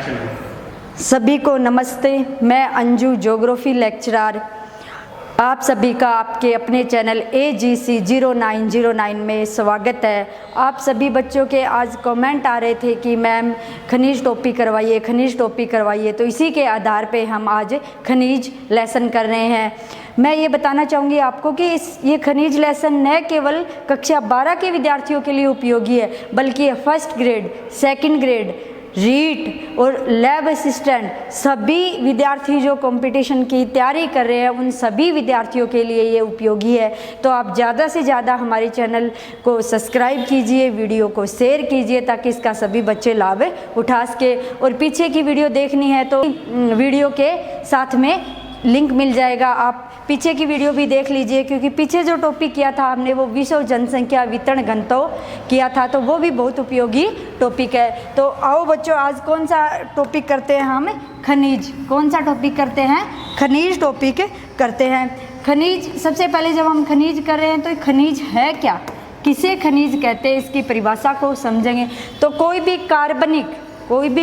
Action है। सभी को नमस्ते। मैं अंजू, ज्योग्राफी लेक्चरर, आप सभी का आपके अपने चैनल AGC 0909 में स्वागत है। आप सभी बच्चों के आज कमेंट आ रहे थे कि मैम खनिज टॉपिक करवाइए, खनिज टॉपिक करवाइए, तो इसी के आधार पे हम आज खनिज लेसन कर रहे हैं। मैं ये बताना चाहूँगी आपको कि ये खनिज लेसन न केवल कक्षा 12 के विद्यार्थियों के लिए उपयोगी है, बल्कि first grade, second grade, REET और लैब असिस्टेंट सभी विद्यार्थी जो कंपटीशन की तैयारी कर रहे हैं उन सभी विद्यार्थियों के लिए ये उपयोगी है। तो आप ज़्यादा से ज़्यादा हमारे चैनल को सब्सक्राइब कीजिए, वीडियो को शेयर कीजिए ताकि इसका सभी बच्चे लाभ उठा सके। और पीछे की वीडियो देखनी है तो वीडियो के साथ में लिंक मिल जाएगा, आप पीछे की वीडियो भी देख लीजिए, क्योंकि पीछे जो टॉपिक किया था हमने वो विश्व जनसंख्या वितरण घनत्व किया था, तो वो भी बहुत उपयोगी टॉपिक है। तो आओ बच्चों, आज कौन सा टॉपिक करते हैं हम? खनिज। कौन सा टॉपिक करते हैं? खनिज टॉपिक करते हैं। खनिज, सबसे पहले जब हम खनिज कर रहे हैं तो खनिज है क्या, किसे खनिज कहते हैं, इसकी परिभाषा को समझेंगे। तो कोई भी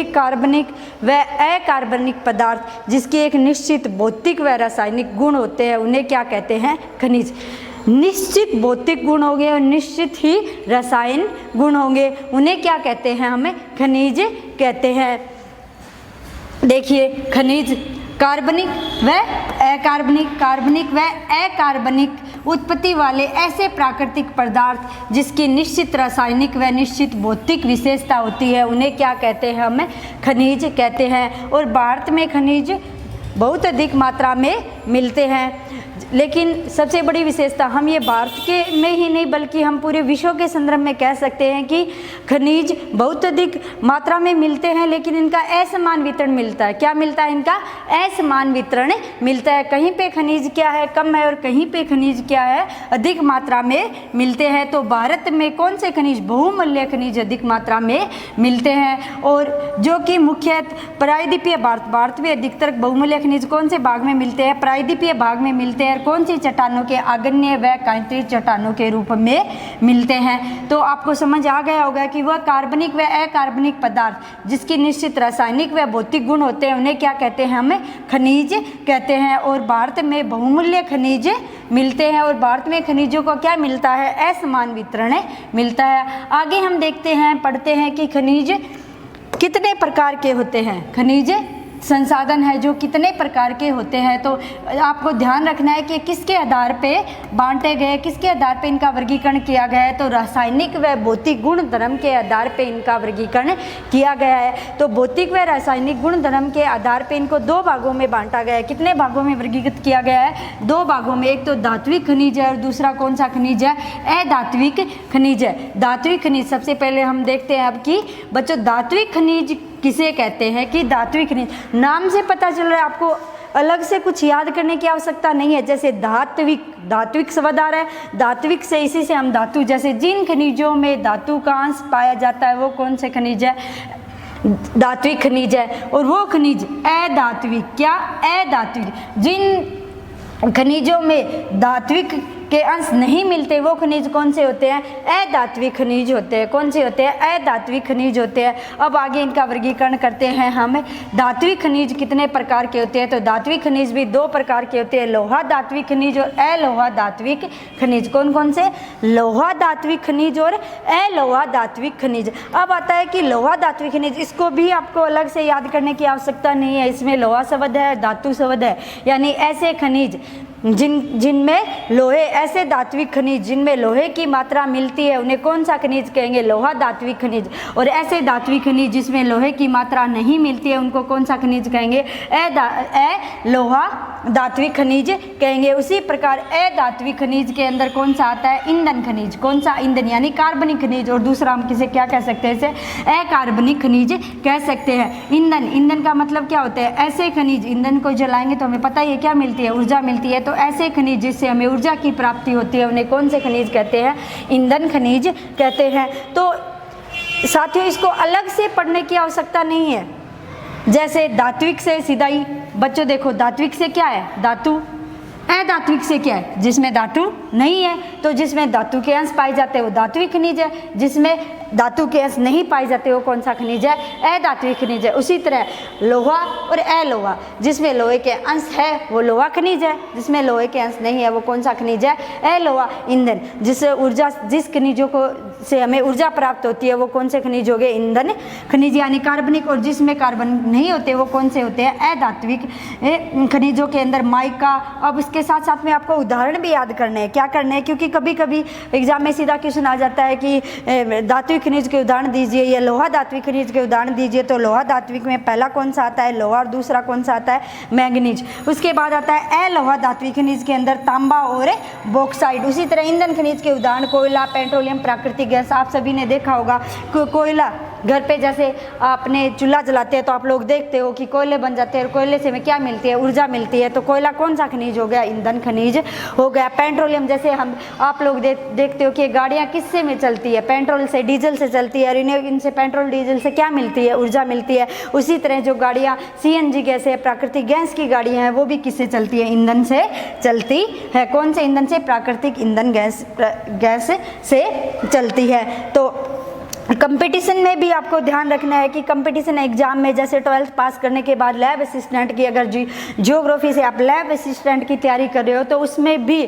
कार्बनिक व अकार्बनिक पदार्थ जिसकी एक निश्चित भौतिक व रासायनिक गुण होते हैं उन्हें क्या कहते हैं? खनिज। निश्चित भौतिक गुण होंगे और निश्चित ही रसायन गुण होंगे, उन्हें क्या कहते हैं? हमें खनिज कहते हैं। देखिए, खनिज कार्बनिक व अकार्बनिक उत्पत्ति वाले ऐसे प्राकृतिक पदार्थ जिसकी निश्चित रासायनिक व निश्चित भौतिक विशेषता होती है उन्हें क्या कहते हैं? हमें खनिज कहते हैं। और भारत में खनिज बहुत अधिक मात्रा में मिलते हैं, लेकिन सबसे बड़ी विशेषता, हम ये भारत के में ही नहीं बल्कि हम पूरे विश्व के संदर्भ में कह सकते हैं कि खनिज बहुत अधिक मात्रा में मिलते हैं, लेकिन इनका असमान वितरण मिलता है। क्या मिलता है? इनका असमान वितरण मिलता है। कहीं पे खनिज क्या है, कम है, और कहीं पे खनिज क्या है, अधिक मात्रा में मिलते हैं। तो भारत में कौन से खनिज? बहुमूल्य खनिज अधिक मात्रा में मिलते हैं, और जो कि मुख्यतः प्रायद्वीपीय भारत में अधिकतर बहुमूल्य खनिज कौन से भाग में मिलते हैं? प्रायद्वीपीय भाग में मिलते हैं। कौन सी चट्टानों के? आग्नेय व कांतिज चट्टानों के रूप में मिलते हैं। तो आपको समझ आ गया होगा कि वह कार्बनिक व अकार्बनिक पदार्थ जिसकी निश्चित रासायनिक व भौतिक गुण होते हैं उन्हें क्या कहते हैं? हमें खनिज कहते हैं। और भारत में बहुमूल्य खनिज मिलते हैं, और भारत में खनिजों को क्या मिलता है? असमान वितरण मिलता है। आगे हम देखते हैं, पढ़ते हैं कि खनिज कितने प्रकार के होते हैं। खनिज संसाधन है जो कितने प्रकार के होते हैं। तो आपको ध्यान रखना है कि किसके आधार पे बांटे गए, किसके आधार पे इनका वर्गीकरण किया गया है। तो रासायनिक व भौतिक गुण धर्म के आधार पे इनका वर्गीकरण किया गया है। तो भौतिक व रासायनिक गुण धर्म के आधार पे इनको दो भागों में बांटा गया है। कितने भागों में वर्गीकृत किया गया है? दो भागों में। एक तो धात्विक खनिज है और दूसरा कौन सा खनिज है? अधात्विक खनिज है। धात्विक खनिज सबसे पहले हम देखते हैं अब कि बच्चों धात्विक खनिज किसे कहते हैं? कि धात्विक खनिज, नाम से पता चल रहा है आपको, अलग से कुछ याद करने की आवश्यकता नहीं है। जैसे धात्विक शब्द आ रहा है, धात्विक से इसी से हम धातु, जैसे जिन खनिजों में धातु का अंश पाया जाता है वो कौन से खनिज है? धात्विक खनिज है। और वो खनिज अधात्विक, क्या? अधात्विक। जिन खनिजों में धात्विक के अंश नहीं मिलते वो खनिज कौन से होते हैं? अधात्विक खनिज होते हैं। कौन से होते हैं? अधात्विक खनिज होते हैं। अब आगे इनका वर्गीकरण करते हैं हम। धात्विक खनिज कितने प्रकार के होते हैं? तो धात्विक खनिज भी दो प्रकार के होते हैं, लोहा धात्विक खनिज और अलोहा धात्विक खनिज। कौन कौन से? लोहा धात्विक खनिज और अलोहा धात्विक खनिज। अब आता है कि लोहा धात्विक खनिज, इसको भी आपको अलग से याद करने की आवश्यकता नहीं है। इसमें लोहा शब्द है, धातु शब्द है, यानी ऐसे खनिज जिनमें लोहे, ऐसे धात्विक खनिज जिनमें लोहे की मात्रा मिलती है उन्हें कौन सा खनिज कहेंगे? लोहा धात्विक खनिज। और ऐसे धात्विक खनिज जिसमें लोहे की मात्रा नहीं मिलती है उनको कौन सा खनिज कहेंगे? लोहा धात्विक खनिज कहेंगे। उसी प्रकार अधात्विक खनिज के अंदर कौन सा आता है? ईंधन खनिज। कौन सा? ईंधन, यानी कार्बनिक खनिज। और दूसरा हम किसे क्या कह सकते हैं? इसे अकार्बनिक खनिज कह सकते हैं। ईंधन का मतलब क्या होता है? ऐसे खनिज, ईंधन को जलाएंगे तो हमें पता ही है क्या मिलती है? ऊर्जा मिलती है। तो ऐसे खनिज जिससे हमें ऊर्जा की प्राप्ति होती है उन्हें कौन से खनिज कहते हैं? ईंधन खनिज कहते हैं। तो साथियों, इसको अलग से पढ़ने की आवश्यकता नहीं है। जैसे धात्विक से सीधा ही बच्चों देखो, धात्विक से क्या है? धातु। अधात्विक से क्या है? जिसमें धातु नहीं है। तो जिसमें धातु के अंश पाए जाते हैं वो धात्विक खनिज है, जिसमें धातु के अंश नहीं पाए जाते वो कौन सा खनिज है? अधात्विक खनिज है। उसी तरह लोहा और अलोहा, जिसमें लोहे के अंश है वो लोहा खनिज है, जिसमें लोहे के अंश नहीं है वो कौन सा खनिज है? अलोहा। ईंधन, जिस खनिजों को से हमें ऊर्जा प्राप्त होती है वो कौन से खनिज हो गए? ईंधन खनिज यानी कार्बनिक। और जिसमें कार्बन नहीं होते वो कौन से होते हैं? अधात्विक खनिजों के अंदर माइका। अब इसके साथ साथ में आपको उदाहरण भी याद करने हैं। क्या करने हैं? क्योंकि कभी कभी एग्जाम में सीधा क्वेश्चन आ जाता है कि धात्विक खनिज के उदाहरण दीजिए या लोहा धात्विक खनिज के उदाहरण दीजिए। तो लोहा धात्विक में पहला कौन सा आता है? लोहा। और दूसरा कौन सा आता है? मैंगनीज। उसके बाद आता है अलोहा धात्विक खनिज के अंदर तांबा और बॉक्साइड। उसी तरह ईंधन खनिज के उदाहरण कोयला, पेट्रोलियम, प्राकृतिक गैस। आप सभी ने देखा होगा कोयला, घर पे जैसे आपने चूल्हा जलाते हैं तो आप लोग देखते हो कि कोयले बन जाते हैं और कोयले से हमें क्या मिलती है? ऊर्जा मिलती है। तो कोयला कौन सा खनिज हो गया? ईंधन खनिज हो गया। पेट्रोलियम, जैसे आप लोग देखते हो कि गाड़ियाँ किससे में चलती है? पेट्रोल से, डीजल से चलती है। और इनसे पेट्रोल डीजल से क्या मिलती है? ऊर्जा मिलती है। उसी तरह जो गाड़ियाँ CNG गैस है, प्राकृतिक गैस की गाड़ियाँ हैं, वो भी किससे चलती है? ईंधन से चलती है। कौन से ईंधन से? प्राकृतिक ईंधन गैस से चलती है। तो कंपटीशन में भी आपको ध्यान रखना है कि कंपटीशन एग्जाम में जैसे 12th पास करने के बाद लैब असिस्टेंट की, अगर जियोग्राफी से आप लैब असिस्टेंट की तैयारी कर रहे हो तो उसमें भी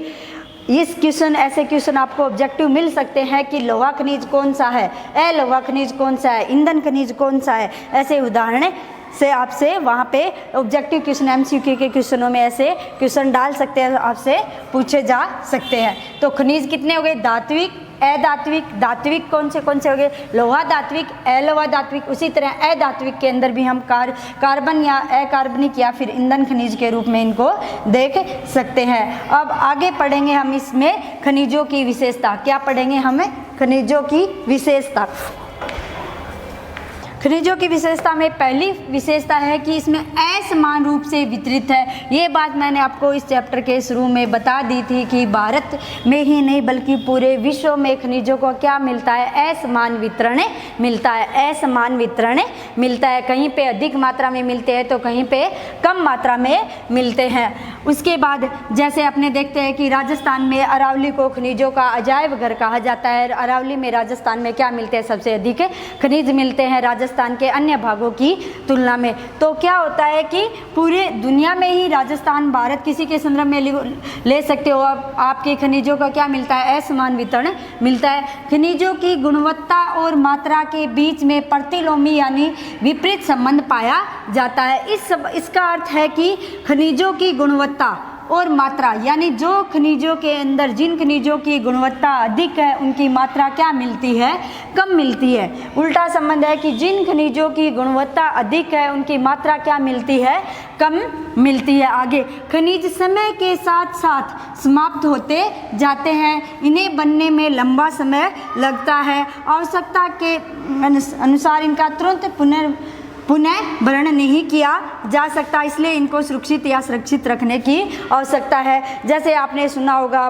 ऐसे क्वेश्चन आपको ऑब्जेक्टिव मिल सकते हैं कि लोहा खनिज कौन सा है, अलोहा खनिज कौन सा है, ईंधन खनिज कौन सा है। ऐसे उदाहरण से आपसे वहाँ पे ऑब्जेक्टिव क्वेश्चन MCQ के क्वेश्चनों में ऐसे क्वेश्चन डाल सकते हैं, आपसे पूछे जा सकते हैं। तो खनिज कितने हो गए? धात्विक, अधात्विक। धात्विक कौन से हो गए? लोहा धात्विक, अलोहा धात्विक। उसी तरह अधात्विक के अंदर भी हम कार्बन या अकार्बनिक या फिर ईंधन खनिज के रूप में इनको देख सकते हैं। अब आगे पढ़ेंगे हम इसमें खनिजों की विशेषता। क्या पढ़ेंगे हमें? खनिजों की विशेषता। खनिजों की विशेषता में पहली विशेषता है कि इसमें असमान रूप से वितरित है। ये बात मैंने आपको इस चैप्टर के शुरू में बता दी थी कि भारत में ही नहीं बल्कि पूरे विश्व में खनिजों को क्या मिलता है? असमान वितरण मिलता है। असमान वितरण मिलता है। कहीं पे अधिक मात्रा में मिलते हैं तो कहीं पे कम मात्रा में मिलते हैं। उसके बाद जैसे अपने देखते हैं कि राजस्थान में अरावली को खनिजों का अजायब घर कहा जाता है। अरावली में राजस्थान में क्या मिलते हैं? सबसे अधिक खनिज मिलते हैं राजस्थान के अन्य भागों की तुलना में। तो क्या होता है कि पूरे दुनिया में ही राजस्थान, भारत किसी के संदर्भ में ले सकते हो आपके खनिजों का क्या मिलता है? असमान वितरण मिलता है। खनिजों की गुणवत्ता और मात्रा के बीच में प्रतिलोमी यानी विपरीत संबंध पाया जाता है। इसका अर्थ है कि खनिजों की गुणवत्ता और मात्रा यानी जो खनिजों के अंदर जिन खनिजों की गुणवत्ता अधिक है उनकी मात्रा क्या मिलती है? कम मिलती है। उल्टा संबंध है कि जिन खनिजों की गुणवत्ता अधिक है उनकी मात्रा क्या मिलती है? कम मिलती है। आगे, खनिज समय के साथ साथ समाप्त होते जाते हैं। इन्हें बनने में लंबा समय लगता है। आवश्यकता के अनुसार इनका तुरंत पुनः भरण नहीं किया जा सकता, इसलिए इनको सुरक्षित या सुरक्षित रखने की आवश्यकता है। जैसे आपने सुना होगा,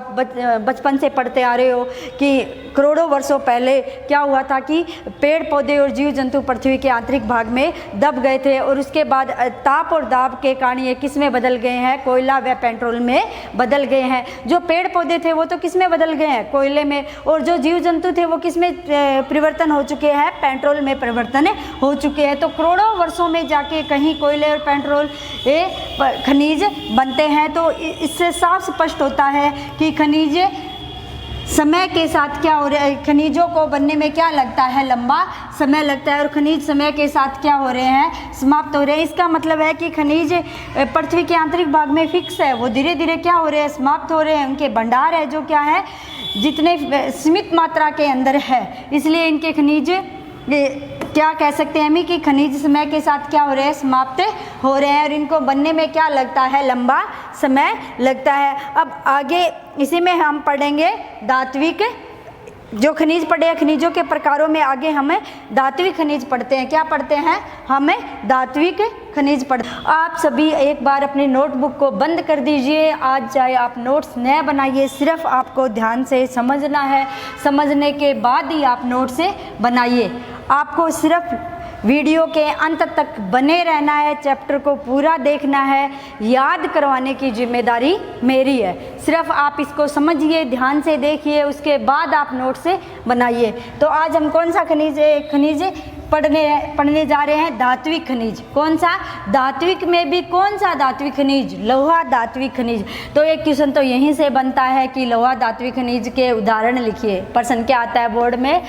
बचपन से पढ़ते आ रहे हो कि करोड़ों वर्षों पहले क्या हुआ था कि पेड़ पौधे और जीव जंतु पृथ्वी के आंतरिक भाग में दब गए थे और उसके बाद ताप और दाब के कारण ये किस में बदल गए हैं? कोयला व पेट्रोल में बदल गए हैं। जो पेड़ पौधे थे वो तो किस में बदल गए हैं? कोयले में। और जो जीव जंतु थे वो किस में परिवर्तन हो चुके हैं? पेट्रोल में परिवर्तन हो चुके हैं। तो करोड़ों वर्षों में जाके कहीं कोयले और पेट्रोल खनिज बनते हैं। तो इससे साफ स्पष्ट होता है कि खनिज समय के साथ क्या हो रहा है? खनिजों को बनने में क्या लगता है? लंबा समय लगता है। और खनिज समय के साथ क्या हो रहे हैं? समाप्त हो रहे हैं। इसका मतलब है कि खनिज पृथ्वी के आंतरिक भाग में फिक्स है, वो धीरे धीरे क्या हो रहे हैं? समाप्त हो रहे हैं। उनके भंडार है जो क्या है, जितने सीमित मात्रा के अंदर है, इसलिए इनके खनिज क्या कह सकते हैं हम कि खनिज समय के साथ क्या हो रहे हैं? समाप्त हो रहे हैं। और इनको बनने में क्या लगता है? लंबा समय लगता है। अब आगे इसी में हम पढ़ेंगे धात्विक जो खनिज पढ़े हैं, खनिजों के प्रकारों में आगे हमें धात्विक खनिज पढ़ते हैं। क्या पढ़ते हैं? हमें धात्विक खनिज आप सभी एक बार अपनी नोटबुक को बंद कर दीजिए। आज चाहे आप नोट्स न बनाइए, सिर्फ आपको ध्यान से समझना है। समझने के बाद ही आप नोट से बनाइए। आपको सिर्फ वीडियो के अंत तक बने रहना है, चैप्टर को पूरा देखना है, याद करवाने की जिम्मेदारी मेरी है। सिर्फ आप इसको समझिए, ध्यान से देखिए, उसके बाद आप नोट से बनाइए। तो आज हम कौन सा खनिज पढ़ने जा रहे हैं? धात्विक खनिज। कौन सा? धात्विक में भी कौन सा धात्विक खनिज? लोहा धात्विक खनिज। तो एक क्वेश्चन तो यहीं से बनता है कि लोहा धात्विक खनिज के उदाहरण लिखिए। प्रश्न क्या आता है बोर्ड में?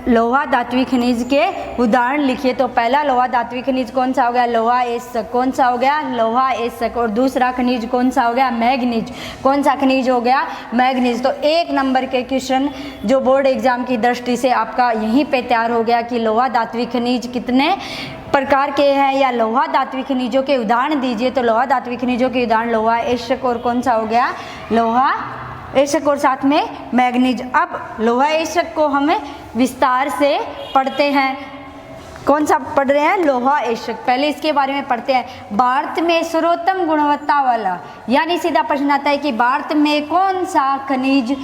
लोहा धात्विक खनिज के उदाहरण लिखिए। तो पहला लोहा धात्विक खनिज कौन सा हो गया? लोहा एशक। कौन सा हो गया? लोहा एशक। और दूसरा खनिज कौन सा हो गया? मैग्नीज। कौन सा खनिज हो गया? मैग्नीज। तो 1 नंबर के क्वेश्चन जो बोर्ड एग्जाम की दृष्टि से आपका यहीं पे तैयार हो गया कि लोहा धात्विक खनिज कितने प्रकार के हैं, या लोहा धात्विक खनिजों के उदाहरण दीजिए। तो लोहा धात्विक खनिजों के उदाहरण लोहा एशक और कौन सा हो गया? लोहा एशक और साथ में मैग्नीज। अब लोहा एशक को हमें विस्तार से पढ़ते हैं। कौन सा पढ़ रहे हैं? लोहा एशक। पहले इसके बारे में पढ़ते हैं। भारत में सर्वोत्तम गुणवत्ता वाला, यानी सीधा प्रश्न आता है कि भारत में कौन सा खनिज,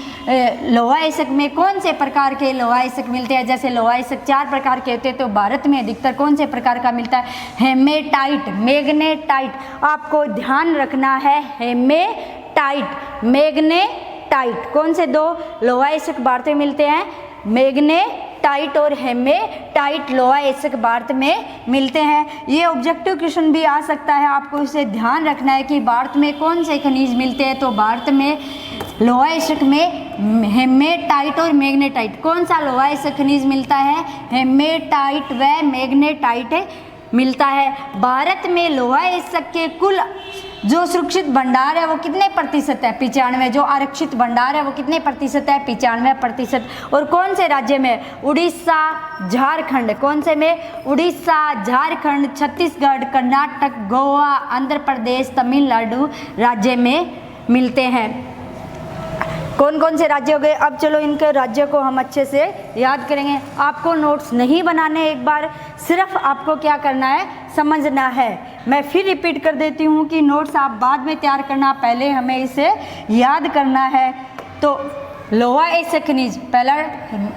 लोहा एशक में कौन से प्रकार के लोहा एशक मिलते हैं? जैसे लोहा एशक 4 प्रकार के होते हैं, तो भारत में अधिकतर कौन से प्रकार का मिलता है? Haematite, magnetite. आपको ध्यान रखना है, हेमेटाइट, मैग्नेटाइट। कौन से 2 लोहा एशक भारत में मिलते हैं? मैग्नेटाइट और हेमेटाइट लोहा एशक भारत में मिलते हैं। ये ऑब्जेक्टिव क्वेश्चन भी आ सकता है, आपको इसे ध्यान रखना है कि भारत में कौन से खनिज मिलते हैं। तो भारत में लोहा एशक में हेमेटाइट और मैग्नेटाइट। कौन सा लोहा एशक खनिज मिलता है? हेमेटाइट व मैग्नेटाइट मिलता है। भारत में लोहा एशक के कुल जो सुरक्षित भंडार है वो कितने प्रतिशत है? 95। जो आरक्षित भंडार है वो कितने प्रतिशत है? 95%। और कौन से राज्य में? उड़ीसा, झारखंड। कौन से में? उड़ीसा, झारखंड, छत्तीसगढ़, कर्नाटक, गोवा, आंध्र प्रदेश, तमिलनाडु राज्य में मिलते हैं। कौन कौन से राज्य हो गए? अब चलो इनके राज्यों को हम अच्छे से याद करेंगे। आपको नोट्स नहीं बनाने, एक बार सिर्फ आपको क्या करना है? समझना है। मैं फिर रिपीट कर देती हूँ कि नोट्स आप बाद में तैयार करना, पहले हमें इसे याद करना है। तो लोहा एशक खनिज, पहला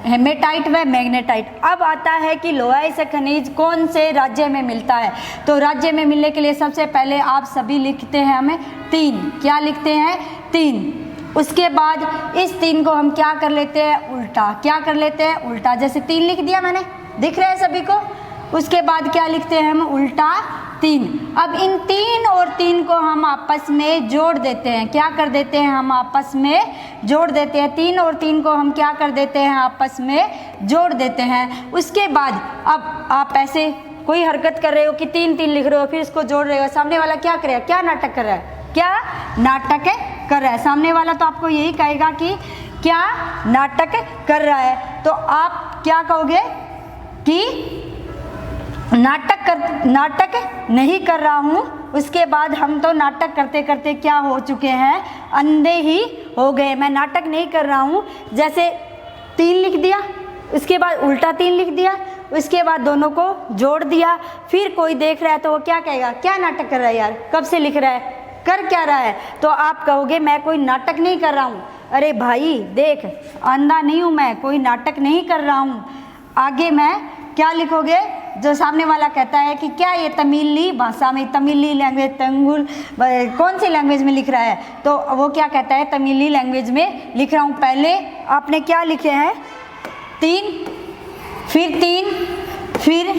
हेमेटाइट व मैग्नेटाइट। अब आता है कि लोहा एशक खनिज कौन से राज्य में मिलता है? तो राज्य में मिलने के लिए सबसे पहले आप सभी लिखते हैं हमें 3। क्या लिखते हैं? 3। उसके बाद इस 3 को हम क्या कर लेते हैं? उल्टा। क्या कर लेते हैं? उल्टा। जैसे 3 लिख दिया मैंने, दिख रहा है सभी को? उसके बाद क्या लिखते हैं हम? उल्टा 3। अब इन 3 और 3 को हम आपस में जोड़ देते हैं। क्या कर देते हैं? हम आपस में जोड़ देते हैं। 3 और 3 को हम क्या कर देते हैं? आपस में जोड़ देते हैं। उसके बाद अब आप ऐसे कोई हरकत कर रहे हो कि 3 लिख रहे हो, फिर इसको जोड़ रहे हो, सामने वाला क्या करेगा? क्या नाटक कर रहा है? क्या नाटक कर रहा है? सामने वाला तो आपको यही कहेगा कि क्या नाटक कर रहा है। तो आप क्या कहोगे कि नाटक नहीं कर रहा हूँ। उसके बाद हम तो नाटक करते करते क्या हो चुके हैं? अंधे ही हो गए। मैं नाटक नहीं कर रहा हूँ। जैसे 3 लिख दिया, उसके बाद उल्टा 3 लिख दिया, उसके बाद दोनों को जोड़ दिया, फिर कोई देख रहा है तो वो क्या कहेगा? क्या नाटक कर रहा है यार, कब से लिख रहा है, कर क्या रहा है? तो आप कहोगे मैं कोई नाटक नहीं कर रहा हूँ। अरे भाई देख, अंधा नहीं हूँ मैं, कोई नाटक नहीं कर रहा हूँ। आगे मैं क्या लिखोगे? जो सामने वाला कहता है कि क्या ये तमिली भाषा में, तमिली लैंग्वेज, तंगुल कौन सी लैंग्वेज में लिख रहा है? तो वो क्या कहता है? तमिली लैंग्वेज में लिख रहा हूँ। पहले आपने क्या लिखे हैं? 3, फिर 3, फिर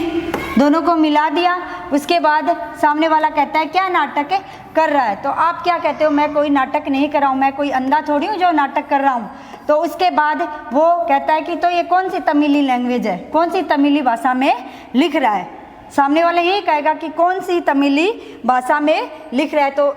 दोनों को मिला दिया। उसके बाद सामने वाला कहता है क्या नाटक कर रहा है? तो आप क्या कहते हो? मैं कोई नाटक नहीं कर रहा हूँ, मैं कोई अंधा थोड़ी हूँ जो नाटक कर रहा हूँ। तो उसके बाद वो कहता है कि तो ये कौन सी तमिली लैंग्वेज है, कौन सी तमिली भाषा में लिख रहा है? सामने वाला यही कहेगा कि कौन सी तमिली भाषा में लिख रहा है। तो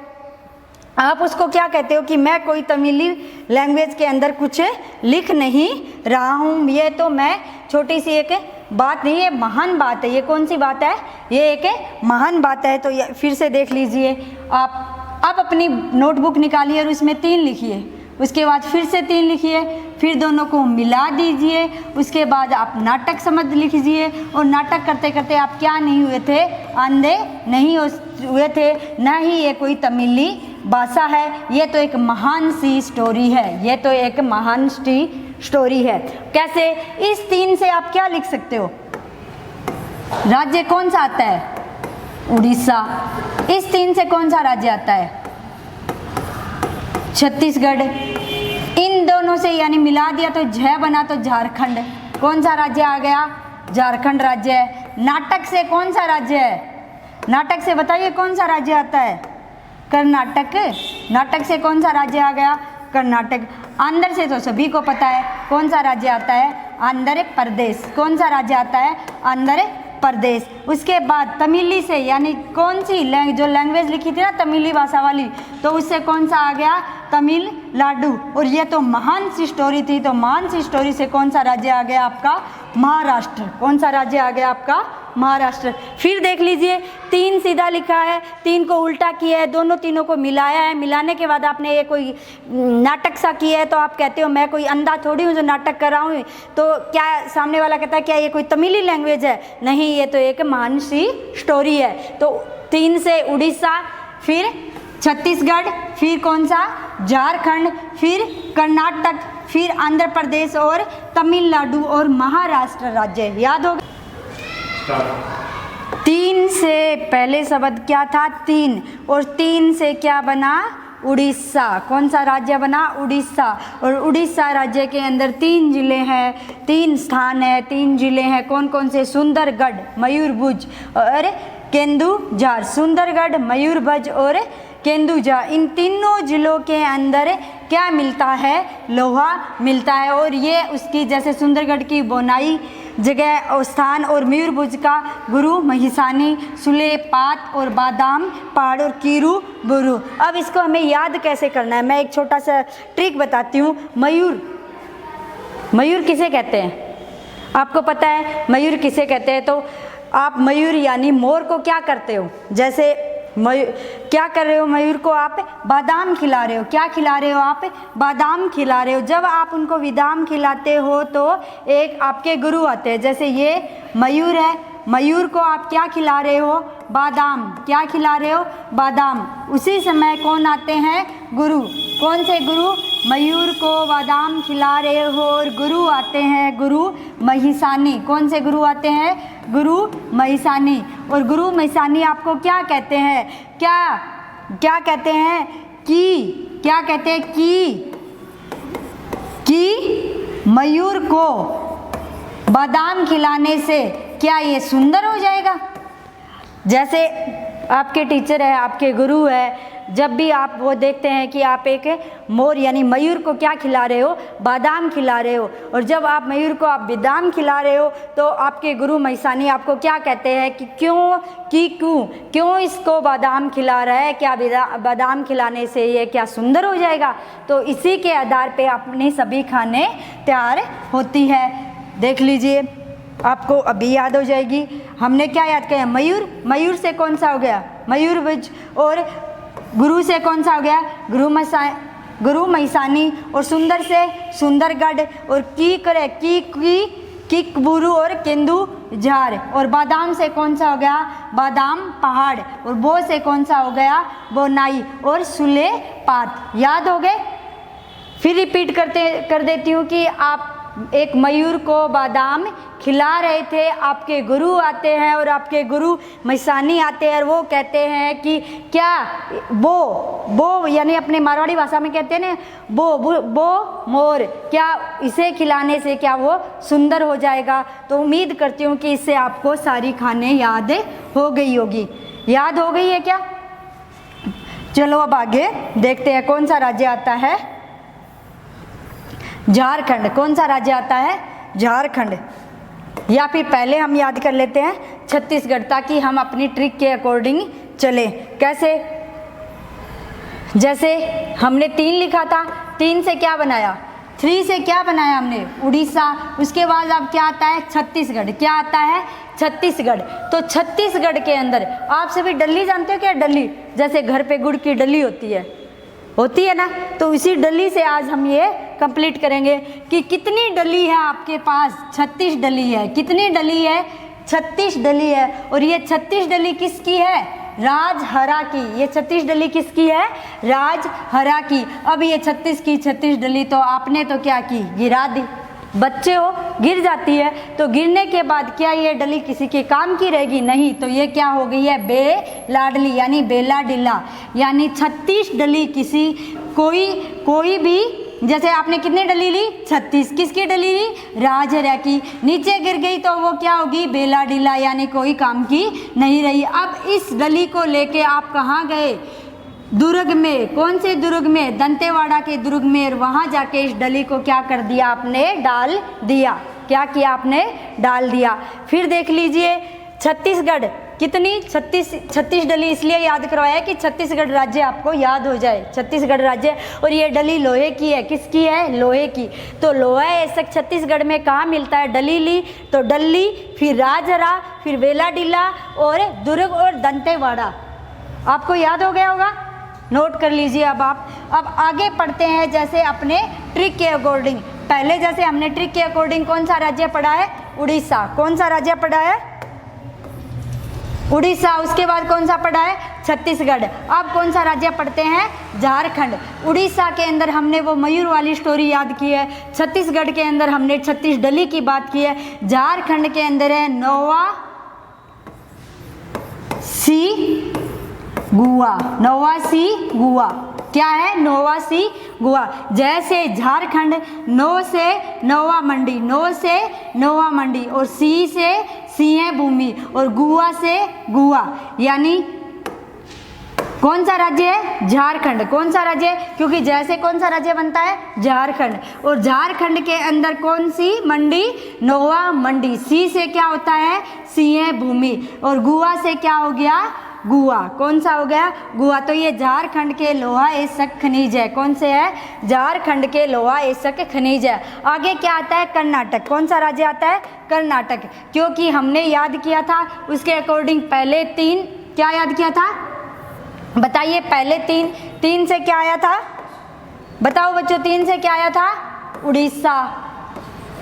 आप उसको क्या कहते हो कि मैं कोई तमिली लैंग्वेज के अंदर कुछ लिख नहीं रहा हूँ। ये तो मैं छोटी सी एक बात नहीं, ये महान बात है। ये कौन सी बात है? ये एक महान बात है। तो फिर से देख लीजिए आप। अब अपनी नोटबुक निकालिए और उसमें 3 लिखिए। उसके बाद फिर से 3 लिखिए, फिर दोनों को मिला दीजिए। उसके बाद आप नाटक समझ लीजिए। और नाटक करते करते आप क्या नहीं हुए थे? अंधे नहीं हुए थे। न ही ये कोई तमिली भाषा है, ये तो एक महान सी स्टोरी है। ये तो एक महान सी स्टोरी है। कैसे? इस 3 से आप क्या लिख सकते हो? राज्य कौन सा आता है? उड़ीसा। इस 3 से कौन सा राज्य आता है? छत्तीसगढ़। इन दोनों से यानी मिला दिया तो झ बना तो झारखंड। कौन सा राज्य आ गया? झारखंड राज्य है। नाटक से कौन सा राज्य है? नाटक से बताइए कौन सा राज्य आता है? कर्नाटक। नाटक से कौन सा राज्य आ गया? कर्नाटक। आंध्र से तो सभी को पता है कौन सा राज्य आता है? आंध्र प्रदेश। कौन सा राज्य आता है? आंध्र प्रदेश। उसके बाद तमिली से यानी कौन सी जो लैंग्वेज लिखी थी ना तमिली भाषा वाली, तो उससे कौन सा आ गया? तमिलनाडु। और ये तो महान सी स्टोरी थी, तो महान सी स्टोरी से कौन सा राज्य आ गया आपका? महाराष्ट्र। कौन सा राज्य आ गया आपका? महाराष्ट्र। फिर देख लीजिए 3 सीधा लिखा है, 3 को उल्टा किया है, दोनों तीनों को मिलाया है। मिलाने के बाद आपने ये कोई नाटक सा किया है, तो आप कहते हो मैं कोई अंधा थोड़ी हूँ जो नाटक कर रहा हूँ। तो क्या सामने वाला कहता है क्या ये कोई तमिली लैंग्वेज है? नहीं, ये तो एक महान सी स्टोरी है। तो 3 से उड़ीसा, फिर छत्तीसगढ़, फिर कौन सा? झारखंड, फिर कर्नाटक, फिर आंध्र प्रदेश और तमिलनाडु और महाराष्ट्र राज्य। याद होगा? 3 से पहले शब्द क्या था? 3, और 3 से क्या बना? उड़ीसा। कौन सा राज्य बना? उड़ीसा। और उड़ीसा राज्य के अंदर 3 जिले हैं, 3 स्थान है, 3 जिले हैं। कौन कौन से? सुंदरगढ़, मयूरभंज और केंदुझर। सुंदरगढ़, मयूरभंज और केंदुझर, इन तीनों जिलों के अंदर क्या मिलता है? लोहा मिलता है। और ये उसकी जैसे सुंदरगढ़ की बोनाई जगह और स्थान, और मयूरभंज का गुरु महिसानी, सुलेपात और बादाम पहाड़ और कीरू बुरु। अब इसको हमें याद कैसे करना है? मैं एक छोटा सा ट्रिक बताती हूँ। मयूर किसे कहते हैं? आपको पता है मयूर किसे कहते हैं? तो आप मयूर यानी मोर को क्या करते हो? जैसे क्या कर रहे हो? मयूर को आप बादाम खिला रहे हो। क्या खिला रहे हो आप? बादाम खिला रहे हो। जब आप उनको बादाम खिलाते हो तो एक आपके गुरु आते हैं। जैसे ये मयूर है, मयूर को आप क्या खिला रहे हो? बादाम। क्या खिला रहे हो? बादाम। उसी समय कौन आते हैं? गुरु। कौन से गुरु? मयूर को बादाम खिला रहे हो और गुरु आते हैं गुरु महिसानी। कौन से गुरु आते हैं? गुरु महिसानी। और गुरु महिसानी आपको क्या कहते हैं? क्या कहते हैं? क्या कहते हैं? कि मयूर को बादाम खिलाने से क्या ये सुंदर हो जाएगा? जैसे आपके टीचर है, आपके गुरु है, जब भी आप वो देखते हैं कि आप एक मोर यानी मयूर को क्या खिला रहे हो? बादाम खिला रहे हो। और जब आप मयूर को आप बादाम खिला रहे हो तो आपके गुरु महिसानी आपको क्या कहते हैं कि क्यों इसको बादाम खिला रहा है? क्या बादाम खिलाने से ये क्या सुंदर हो जाएगा? तो इसी के आधार पे अपनी सभी खाने तैयार होती है। देख लीजिए, आपको अभी याद हो जाएगी। हमने क्या याद किया? मयूर से कौन सा हो गया? मयूरभंज। और गुरु से कौन सा हो गया? गुरु महिसानी। और सुंदर से सुंदरगढ़। और किकबुरु और केंदुझर। और बादाम से कौन सा हो गया? बादाम पहाड़। और बो से कौन सा हो गया? बोनाई और सुलेपात। याद हो गए? फिर रिपीट कर देती हूँ कि आप एक मयूर को बादाम खिला रहे थे, आपके गुरु आते हैं और आपके गुरु महिसानी आते हैं और वो कहते हैं कि क्या बो यानी अपने मारवाड़ी भाषा में कहते हैं ना बो मोर, क्या इसे खिलाने से क्या वो सुंदर हो जाएगा? तो उम्मीद करती हूँ कि इससे आपको सारी खाने याद हो गई होगी। याद हो गई है क्या? चलो अब आगे देखते हैं कौन सा राज्य आता है? झारखंड। कौन सा राज्य आता है? झारखंड। या फिर पहले हम याद कर लेते हैं छत्तीसगढ़, ताकि हम अपनी ट्रिक के अकॉर्डिंग चले। कैसे? जैसे हमने 3 लिखा था, 3 से क्या बनाया? 3 से क्या बनाया हमने? उड़ीसा। उसके बाद अब क्या आता है? छत्तीसगढ़। क्या आता है? छत्तीसगढ़। तो छत्तीसगढ़ के अंदर आप सभी डल्ली जानते हो क्या? डल्ली जैसे घर पे गुड़ की डल्ली होती है ना, तो इसी डली से आज हम ये कंप्लीट करेंगे कि कितनी डली है आपके पास? 36 डली है। कितनी डली है? 36 डली है। और ये 36 डली किसकी है? राजहरा की। ये 36 डली किसकी है? राजहरा की। अब ये 36 की 36 डली तो आपने तो क्या की? गिरा दी। बच्चे हो, गिर जाती है तो गिरने के बाद क्या ये डली किसी के काम की रहेगी? नहीं, तो ये क्या हो गई है? बेलाडली यानी बेला डिल्ला, यानी 36 डली किसी कोई भी, जैसे आपने कितनी डली ली? 36, किसकी डली ली? राजहरा की, नीचे गिर गई तो वो क्या होगी? बेला डिल्ला यानी कोई काम की नहीं रही। अब इस डली को लेके आप कहाँ गए? दुर्ग में। कौन से दुर्ग में? दंतेवाड़ा के दुर्ग में। और वहाँ जाके इस डली को क्या कर दिया आपने? डाल दिया। क्या किया आपने? डाल दिया। फिर देख लीजिए छत्तीसगढ़, कितनी? 36 डली इसलिए याद करवाया कि छत्तीसगढ़ राज्य आपको याद हो जाए, छत्तीसगढ़ राज्य। और ये डली लोहे की है, किसकी है? लोहे की। तो लोहा ऐसक छत्तीसगढ़ में कहाँ मिलता है? डली ली तो डल्ली, फिर राजहरा, फिर बेलाडिला और दुर्ग और दंतेवाड़ा। आपको याद हो गया होगा, नोट कर लीजिए। अब आगे पढ़ते हैं जैसे अपने ट्रिक के अकॉर्डिंग। पहले जैसे हमने ट्रिक के अकॉर्डिंग कौन सा राज्य पढ़ा है? उड़ीसा। कौन सा राज्य पढ़ा है? उड़ीसा। उसके बाद कौन सा पढ़ा है? छत्तीसगढ़। अब कौन सा राज्य पढ़ते हैं? झारखंड। उड़ीसा के अंदर हमने वो मयूर वाली स्टोरी याद की है, छत्तीसगढ़ के अंदर हमने 36 डली की बात की है, झारखंड के अंदर है नोवासी गुआ। क्या है? नोवासी गुआ। जैसे झारखंड, नो से नोवा मंडी और सी से सिंह भूमि और गुआ से गुआ, यानी कौन सा राज्य है? झारखंड। कौन सा राज्य? क्योंकि जैसे कौन सा राज्य बनता है? झारखंड। और झारखंड के अंदर कौन सी मंडी? नोवा मंडी। सी से क्या होता है? सिंह भूमि। और गुआ से क्या हो गया? गुआ। कौन सा हो गया? गुआ। तो ये झारखंड के लोहा एसक खनिज है। कौन से है? झारखंड के लोहा एसक खनिज है। आगे क्या आता है? कर्नाटक। कौन सा राज्य आता है? कर्नाटक। क्योंकि हमने याद किया था उसके अकॉर्डिंग पहले 3, क्या याद किया था? बताइए। पहले 3 से क्या आया था? बताओ बच्चों, 3 से क्या आया था? उड़ीसा।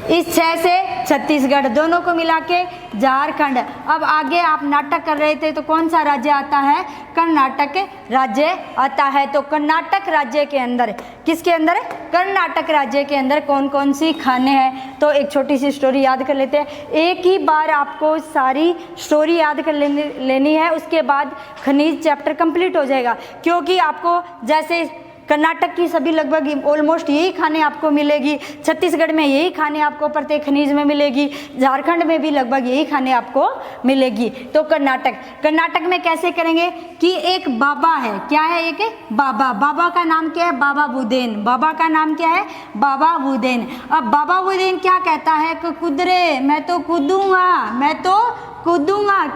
इस 6 से छत्तीसगढ़, दोनों को मिला के झारखंड। अब आगे आप नाटक कर रहे थे तो कौन सा राज्य आता है? कर्नाटक राज्य आता है। तो कर्नाटक राज्य के अंदर, किसके अंदर? कर्नाटक राज्य के अंदर कौन कौन सी खाने हैं? तो एक छोटी सी स्टोरी याद कर लेते हैं। एक ही बार आपको सारी स्टोरी याद कर लेनी है, उसके बाद खनिज चैप्टर कंप्लीट हो जाएगा। क्योंकि आपको जैसे कर्नाटक की सभी लगभग ऑलमोस्ट यही खाने आपको मिलेगी, छत्तीसगढ़ में यही खाने आपको प्रत्येक खनिज में मिलेगी, झारखंड में भी लगभग यही खाने आपको मिलेगी। तो कर्नाटक में कैसे करेंगे कि एक बाबा है। क्या है? एक बाबा का नाम क्या है? बाबा बुदेन। बाबा का नाम क्या है? बाबा बुदेन। अब बाबा बुदेन क्या कहता है कि कुदरे, मैं तो कूदूंगा।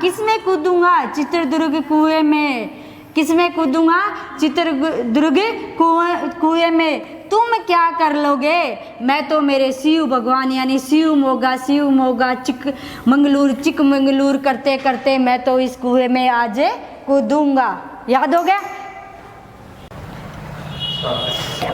किस में कूदूंगा? चित्रदुर्ग कुएं में। किस में कूदूंगा? चित्रदुर्ग कुएं में। तुम क्या कर लोगे? मैं तो मेरे शिव भगवान यानी शिव मोगा चिकमंगलूर करते करते मैं तो इस कुएं में आज कूदूंगा। याद हो गया?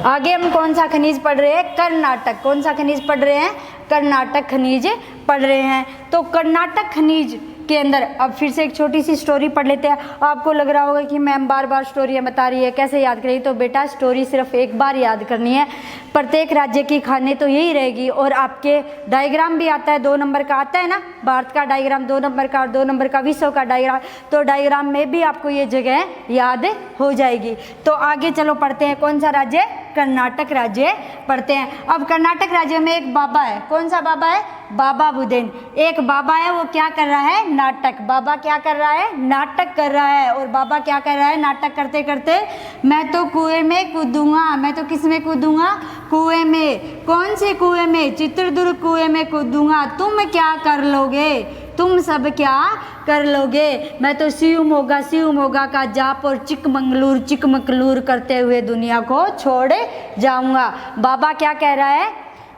आगे हम कौन सा खनिज पढ़ रहे हैं? कर्नाटक। कौन सा खनिज पढ़ रहे हैं? कर्नाटक खनिज पढ़ रहे हैं। तो कर्नाटक खनिज के अंदर अब फिर से एक छोटी सी स्टोरी पढ़ लेते हैं। आपको लग रहा होगा कि मैम बार बार स्टोरियाँ बता रही है, कैसे याद करेगी? तो बेटा स्टोरी सिर्फ एक बार याद करनी है। प्रत्येक राज्य की खाने तो यही रहेगी। और आपके डायग्राम भी आता है, 2 नंबर का आता है ना, भारत का डायग्राम 2 नंबर का और 2 नंबर का विश्व का डायग्राम। तो डायग्राम में भी आपको ये जगह याद हो जाएगी। तो आगे चलो पढ़ते हैं। कौन सा राज्य? कर्नाटक राज्य पढ़ते हैं। अब कर्नाटक राज्य में एक बाबा है। कौन सा बाबा है? बाबा बुदेन। एक बाबा है, वो क्या कर रहा है? नाटक। बाबा क्या कर रहा है? नाटक कर रहा है। और बाबा क्या कर रहा है? नाटक करते करते मैं तो कुएं में कूदूंगा। मैं तो किस में कूदूंगा? कुएं में। कौन से कुएं में? चित्रदुर्ग कुएं में कूदूंगा। तुम क्या कर लोगे? तुम सब क्या कर लोगे? मैं तो शिव मोगा का जाप और चिकमंगलूर करते हुए दुनिया को छोड़ जाऊंगा। बाबा क्या कह रहा है?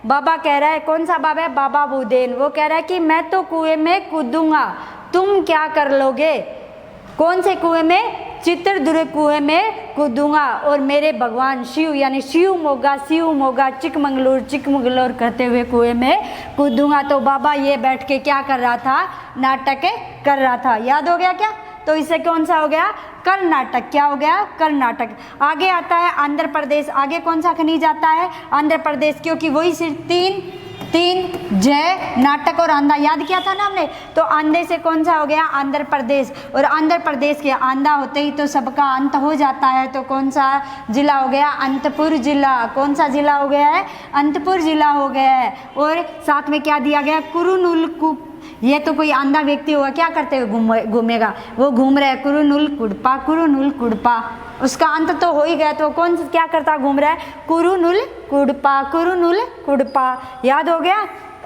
बाबा कह रहा है, कौन सा बाबा है? बाबा बुदेन। वो कह रहा है कि मैं तो कुएं में कूदूंगा, तुम क्या कर लोगे? कौन से कुएं में? चित्रदुर्ग कुएं में कूदूंगा और मेरे भगवान शिव यानी शिव मोगा चिकमंगलूर करते हुए कुएं में कूदूंगा। तो बाबा ये बैठ के क्या कर रहा था? नाटक कर रहा था। याद हो गया क्या? तो इससे कौन सा हो गया? कर्नाटक। क्या हो गया? कर्नाटक। आगे आता है आंध्र प्रदेश। आगे कौन सा खनिज आता है? आंध्र प्रदेश। क्योंकि वही सिर्फ 3 जय, नाटक और आंधा याद किया था ना हमने। तो आंधे से कौन सा हो गया, आंध्र प्रदेश, और आंध्र प्रदेश के आंधा होते ही तो सबका अंत हो जाता है, तो कौन सा जिला हो गया, अनंतपुर जिला। कौन सा जिला हो गया है, अनंतपुर जिला हो गया है। और साथ में क्या दिया गया, कुरुनुल कुप, ये तो कोई अंधा व्यक्ति होगा, क्या करते हुए घूमेगा, वो घूम रहा है कुरुनुल कुड़पा, कुरुनुल कुड़पा, उसका अंत तो हो ही गया, तो कौन क्या करता घूम रहा है, कुरुनुल कुड़पा, कुरुनुल कुड़पा, याद हो गया।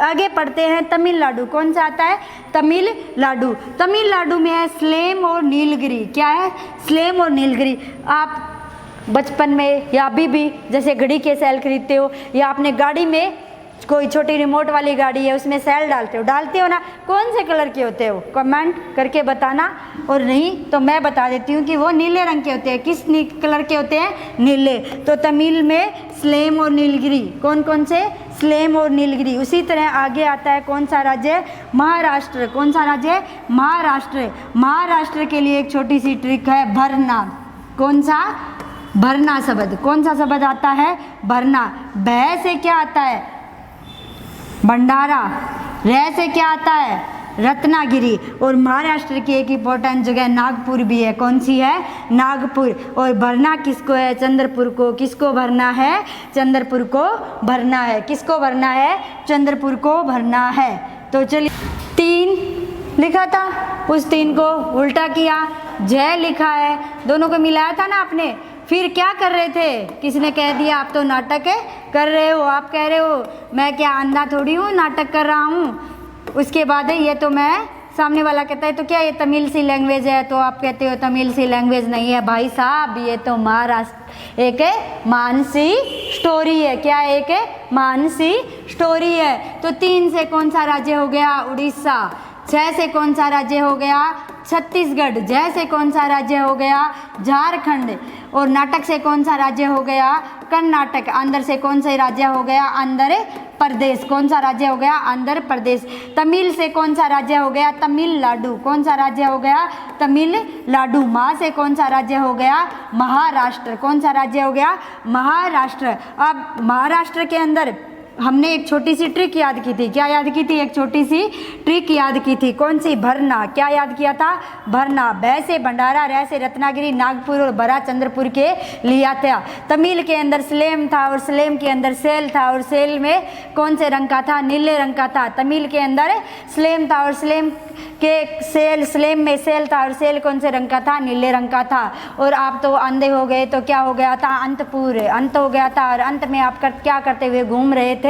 आगे पढ़ते हैं तमिलनाडु, कौन सा आता है, तमिलनाडु। तमिलनाडु में है स्लेम और नीलगिरी, क्या है, स्लेम और नीलगिरी। आप बचपन में या अभी भी जैसे घड़ी के सेल खरीदते हो, या आपने गाड़ी में कोई छोटी रिमोट वाली गाड़ी है उसमें सेल डालते हो ना, कौन से कलर के होते हो, कमेंट करके बताना, और नहीं तो मैं बता देती हूँ कि वो नीले रंग के होते हैं। किस कलर के होते हैं, नीले। तो तमिल में स्लेम और नीलगिरी, कौन कौन से, स्लेम और नीलगिरी। उसी तरह आगे आता है कौन सा राज्य, महाराष्ट्र। कौन सा राज्य, महाराष्ट्र। महाराष्ट्र के लिए एक छोटी सी ट्रिक है, भरना। कौन सा, भरना शब्द। कौन सा शब्द आता है, भरना। भय से क्या आता है, भंडारा। रह से क्या आता है, रत्नागिरी। और महाराष्ट्र की एक इम्पोर्टेंट जगह नागपुर भी है, कौन सी है, नागपुर। और भरना किसको है, चंद्रपुर को। किसको भरना है, चंद्रपुर को भरना है। किसको भरना है, चंद्रपुर को भरना है। तो चलिए 3 लिखा था, उस 3 को उल्टा किया, जय लिखा है, दोनों को मिलाया था ना आपने। फिर क्या कर रहे थे, किसने कह दिया आप तो नाटक कर रहे हो, आप कह रहे हो मैं क्या अंधा थोड़ी हूँ नाटक कर रहा हूँ। उसके बाद है ये तो मैं, सामने वाला कहता है तो क्या ये तमिल सी लैंग्वेज है, तो आप कहते हो तमिल सी लैंग्वेज नहीं है भाई साहब, ये तो महाराष्ट्र एक मानसी स्टोरी है। क्या एक मानसी स्टोरी है। तो 3 से कौन सा राज्य हो गया, उड़ीसा। 6 से कौन सा राज्य हो गया, छत्तीसगढ़। जय से कौन सा राज्य हो गया, झारखंड। और नाटक से कौन सा राज्य हो गया, कर्नाटक। आंध्र से कौन सा राज्य हो गया, आंध्र प्रदेश। कौन सा राज्य हो गया, आंध्र प्रदेश। तमिल से कौन सा राज्य हो गया, तमिलनाडु। कौन सा राज्य हो गया, तमिलनाडु। माँ से कौन सा राज्य हो गया, महाराष्ट्र। कौन सा राज्य हो गया, महाराष्ट्र। अब महाराष्ट्र के अंदर हमने एक छोटी सी ट्रिक याद की थी। क्या याद की थी, एक छोटी सी ट्रिक याद की थी, कौन सी, भरना। क्या याद किया था, भरना। बै से भंडारा, रह से रत्नागिरी, नागपुर और बरा चंद्रपुर के लिया था। तमिल के अंदर स्लेम था और स्लेम के अंदर सेल था, और सेल में कौन से रंग का था, नीले रंग का था। तमिल के अंदर स्लेम था और स्लेम के स्लेम में सेल था, और सेल कौन से रंग का था, नीले रंग का था। और आप तो अंधे हो गए तो क्या हो गया था, अंतपुर, अंत हो गया था। और अंत में आप क्या करते हुए घूम रहे थे,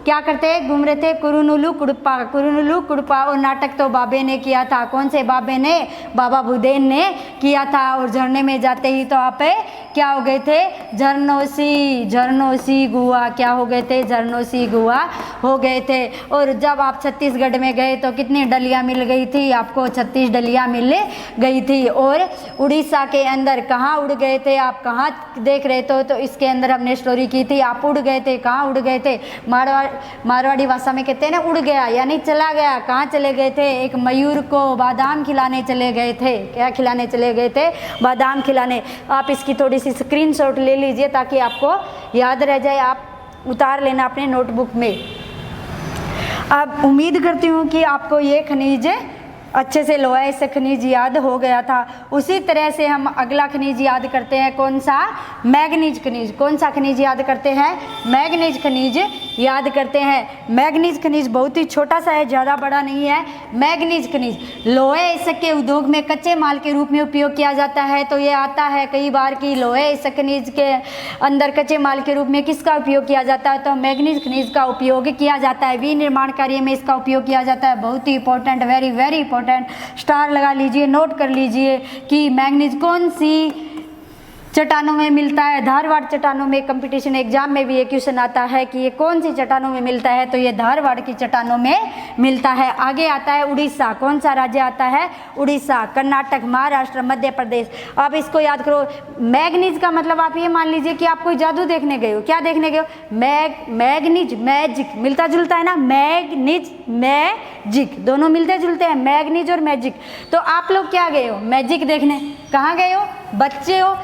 क्या करते घूम रहे थे, कुरुनुलु कुड़पा, कुरुनुलु कुड़पा। और नाटक तो बाबे ने किया था, कौन से बाबे ने, बाबा भूदेन ने किया था। और झरने में जाते ही तो आप क्या हो गए थे, झरनोसी, झरनोसी गुआ, क्या हो गए थे, झरनोसी गुआ हो गए थे। और जब आप छत्तीसगढ़ में गए तो कितनी डलियाँ मिल गई थी आपको, 36 डलियाँ मिल गई थी। और उड़ीसा के अंदर कहाँ उड़ गए थे आप, कहाँ देख रहे तो इसके अंदर हमने स्टोरी की थी, आप उड़ गए थे, कहाँ उड़ गए थे, मारवाड़ी भाषा में कहते हैं ना उड़ गया, यानी चला गया। कहाँ चले गए थे, एक मयूर को बादाम खिलाने चले गए थे। क्या खिलाने चले गए थे, बादाम खिलाने। आप इसकी थोड़ी सी स्क्रीनशॉट ले लीजिए ताकि आपको याद रह जाए, आप उतार लेना अपने नोटबुक में। अब उम्मीद करती हूँ कि आपको ये खनिज अच्छे से लोहा से खनिज याद हो गया था। उसी तरह से हम अगला खनिज याद करते हैं, कौन सा, मैग्नीज खनिज। कौन सा खनिज याद करते हैं, मैग्नीज खनिज याद करते हैं। मैग्नीज खनिज बहुत ही छोटा सा है, ज़्यादा बड़ा नहीं है। मैग्नीज खनिज लोहे इसक के उद्योग में कच्चे माल के रूप में उपयोग किया जाता है। तो ये आता है कई बार कि लोहे इसक खनिज के अंदर कच्चे माल के रूप में किसका उपयोग किया जाता है, तो मैग्नीज खनिज का उपयोग किया जाता है। विनिर्माण कार्य में इसका उपयोग किया जाता है। बहुत ही important, very very important, star लगा लीजिए, नोट कर लीजिए कि मैग्नीज कौन सी चट्टानों में मिलता है। धारवाड़ चट्टानों में कंपटीशन एग्जाम में भी ये क्वेश्चन आता है कि ये कौन सी चट्टानों में मिलता है, तो ये धारवाड़ की चट्टानों में मिलता है। आगे आता है उड़ीसा। कौन सा राज्य आता है, उड़ीसा। कर्नाटक, महाराष्ट्र, मध्य प्रदेश। आप इसको याद करो। मैग्नीज का मतलब आप ये मान लीजिए कि आप कोई जादू देखने गए हो। क्या देखने गए हो, मैग्नीज, मैजिक, मिलता जुलता है ना, मैग्नीज मैजिक, दोनों मिलते जुलते हैं, मैग्नीज और मैजिक। तो आप लोग क्या गए हो, मैजिक देखने। कहाँ गए हो, बच्चे हो,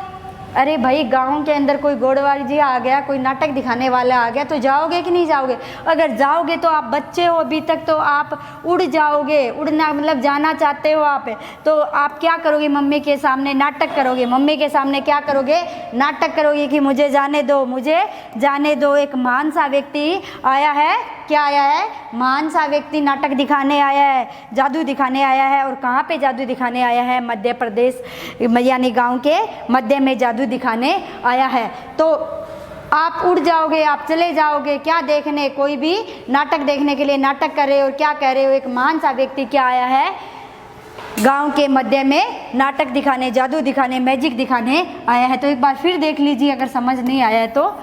अरे भाई गांव के अंदर कोई घोड़वार जी आ गया, कोई नाटक दिखाने वाला आ गया, तो जाओगे कि नहीं जाओगे? अगर जाओगे तो आप बच्चे हो अभी तक, तो आप उड़ जाओगे। उड़ना मतलब जाना चाहते हो आप, तो आप क्या करोगे? मम्मी के सामने नाटक करोगे। मम्मी के सामने क्या करोगे? नाटक करोगे कि मुझे जाने दो, मुझे जाने दो। एक महान सा व्यक्ति आया है, क्या आया है? महान सा व्यक्ति नाटक दिखाने आया है, जादू दिखाने आया है। और कहाँ पे जादू दिखाने आया है? मध्य प्रदेश, यानी गांव के मध्य में जादू दिखाने आया है। तो आप उड़ जाओगे, आप चले जाओगे क्या देखने? कोई भी नाटक देखने के लिए नाटक कर रहे हो और क्या कह रहे हो? एक महान सा व्यक्ति क्या आया है? गांव के मध्य में नाटक दिखाने, जादू दिखाने, मैजिक दिखाने आया है। तो एक बार फिर देख लीजिए अगर समझ नहीं आया है तो,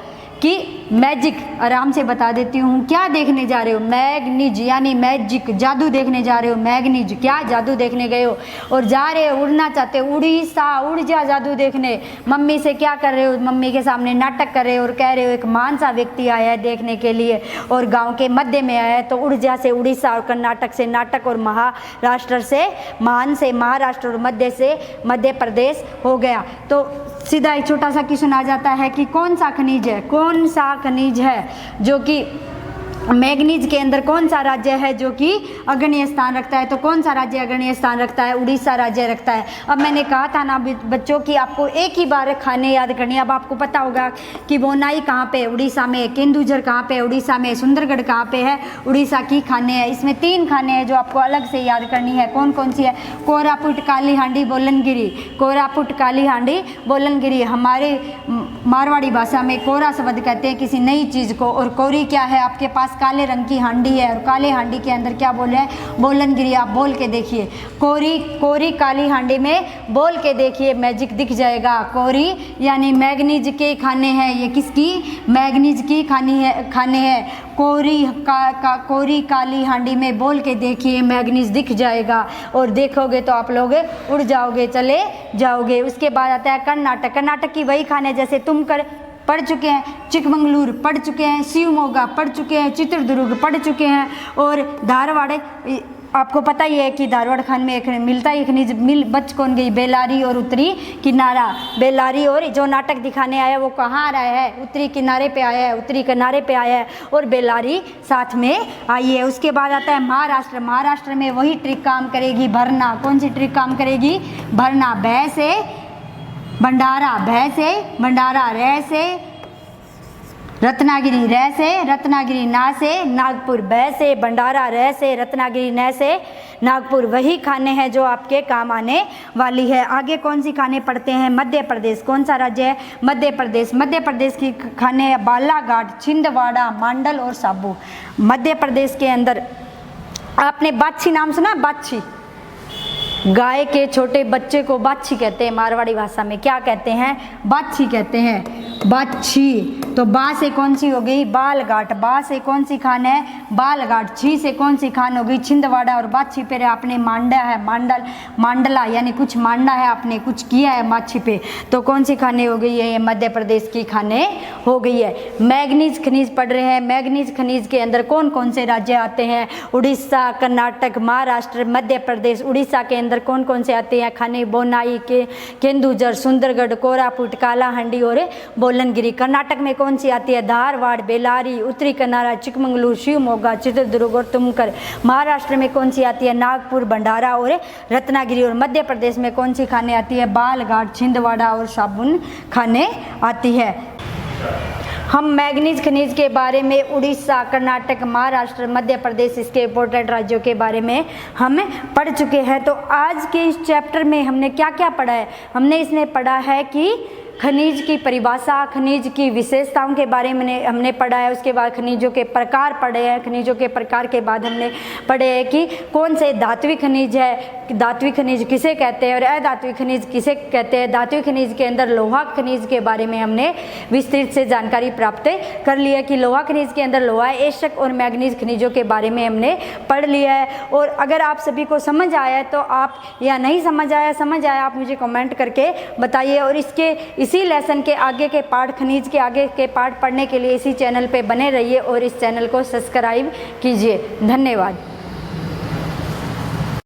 कि मैजिक आराम से बता देती हूँ। क्या देखने जा रहे हो? मैग्नीज, यानी मैजिक, जादू देखने जा रहे हो। मैग्नीज क्या? जादू देखने गए हो और जा रहे हो, उड़ना चाहते हो। उड़ीसा, उड़ जा जादू देखने। मम्मी से क्या कर रहे हो? मम्मी के सामने नाटक कर रहे हो और कह रहे हो एक महान सा व्यक्ति आया है देखने के लिए और गांव के मध्य में आया है। तो उड़ जा से उड़ीसा और कर्नाटक से नाटक और महाराष्ट्र से महान से महाराष्ट्र और मध्य से मध्य प्रदेश हो गया। तो सीधा एक छोटा सा क्वेश्चन आ जाता है कि कौन सा खनिज है, कौन सा खनिज है जो कि मैग्नीज के अंदर कौन सा राज्य है जो कि अग्रणी स्थान रखता है? तो कौन सा राज्य अग्रणी स्थान रखता है? उड़ीसा राज्य रखता है। अब मैंने कहा था ना बच्चों की आपको एक ही बार खाने याद करनी है। अब आपको पता होगा कि बोनाई कहाँ पे? उड़ीसा में। केंदुझर कहाँ पे? उड़ीसा में। सुंदरगढ़ कहाँ पे है? उड़ीसा की खाने हैं। इसमें 3 खाने हैं जो आपको अलग से याद करनी है। कौन कौन सी है? कोरापुट, काली हांडी, बोलनगिरी। कोरापुट, काली हांडी, बोलनगिरी। हमारे मारवाड़ी भाषा में कोरा शब्द कहते हैं किसी नई चीज़ को, और कोरी क्या है? आपके पास काले रंग की हांडी है और काले हांडी के अंदर क्या बोले हैं? बोलनगिरी। आप बोल के देखिए, कोरी, कोरी काली हांडी में बोल के देखिए, मैजिक दिख जाएगा। कोरी यानी मैग्नीज के खाने हैं। ये किसकी? मैग्नीज की खाने हैं। कोरी कोरी काली हांडी में बोल के देखिए, मैग्नीज दिख जाएगा और देखोगे तो आप लोग उड़ जाओगे, चले जाओगे। उसके बाद आता है कर्नाटक। कर्नाटक की वही खाने जैसे तुम पढ़ चुके हैं, चिकमंगलूर पढ़ चुके हैं, शिवमोगा पढ़ चुके हैं, चित्रदुर्ग पढ़ चुके हैं और धारवाड़। आपको पता ही है कि धारवाड़ खान में एक मिलता ही खनिज मिल बच कौन गई? बेलारी और उत्तरी किनारा। बेलारी और जो नाटक दिखाने आया वो कहाँ आ रहा है? उत्तरी किनारे पे आया है, उत्तरी किनारे पे आया है और बेलारी साथ में आई है। उसके बाद आता है महाराष्ट्र। महाराष्ट्र में वही ट्रिक काम करेगी, भरना। कौन सी ट्रिक काम करेगी? भरना। भय से भंडारा, भय से भंडारा, रह से रत्नागिरी, रह से रत्नागिरी, ना से नागपुर। भय से भंडारा, रह से रत्नागिरी, न से नागपुर। वही खाने हैं जो आपके काम आने वाली है। आगे कौन सी खाने पढ़ते हैं? मध्य प्रदेश। कौन सा राज्य है? मध्य प्रदेश। मध्य प्रदेश की खाने बालाघाट, छिंदवाड़ा, मांडल और साबू। मध्य प्रदेश के अंदर आपने बाछी नाम सुना? बाछी, गाय के छोटे बच्चे को बाछी कहते हैं। मारवाड़ी भाषा में क्या कहते हैं? बाछी कहते हैं, बाछी। तो बा से कौन सी हो गई? बालघाट। बा से कौन सी खान है? बालघाट। छी से कौन सी खान हो गई? छिंदवाड़ा। और बाछी पे आपने मांडा है, मांडल, मांडला, यानी कुछ मांडा है, आपने कुछ किया है बाछी पे। तो कौन सी खाने हो गई है? ये मध्य प्रदेश की खाने हो गई है। मैग्नीज खनिज पढ़ रहे हैं। मैग्नीज खनिज के अंदर कौन कौन से राज्य आते हैं? उड़ीसा, कर्नाटक, महाराष्ट्र, मध्य प्रदेश। उड़ीसा के अंदर कौन कौन से आते हैं खाने? बोनाई के, केंदुझर, सुंदरगढ़, कोरापुट, कालाहांडी और बोलनगिरी। कर्नाटक में कौन सी आती है? धारवाड़, बेलारी, उत्तरी कन्नाडा, चिकमंगलूर, शिवमोगा, चित्रदुर्ग और तुमकर। महाराष्ट्र में कौन सी आती है? नागपुर, भंडारा और रत्नागिरी। और मध्य प्रदेश में कौन सी खाने आती है? बालघाट, छिंदवाड़ा और साबुन खाने आती है। हम मैग्नीज खनिज के बारे में उड़ीसा, कर्नाटक, महाराष्ट्र, मध्य प्रदेश, इसके इंपॉर्टेंट राज्यों के बारे में हम पढ़ चुके हैं। तो आज के इस चैप्टर में हमने क्या क्या पढ़ा है? हमने इसमें पढ़ा है कि खनिज की परिभाषा, खनिज की विशेषताओं के बारे में हमने पढ़ा है। उसके बाद खनिजों के प्रकार पढ़े हैं। खनिजों के प्रकार के बाद हमने पढ़े हैं कि कौन से धात्विक खनिज है, धात्विक खनिज किसे कहते हैं और अधात्विक खनिज किसे कहते हैं। धात्विक खनिज के अंदर लोहा खनिज के बारे में हमने विस्तृत से जानकारी प्राप्त कर ली है कि लोहा खनिज के अंदर लोहा, एशक और मैग्नीज खनिजों के बारे में हमने पढ़ लिया है। और अगर आप सभी को समझ आया है तो आप, या नहीं समझ आया आप मुझे कमेंट करके बताइए। और इसी लेसन के आगे के पार्ट, खनिज के आगे के पार्ट पढ़ने के लिए इसी चैनल पे बने रहिए और इस चैनल को सब्सक्राइब कीजिए। धन्यवाद।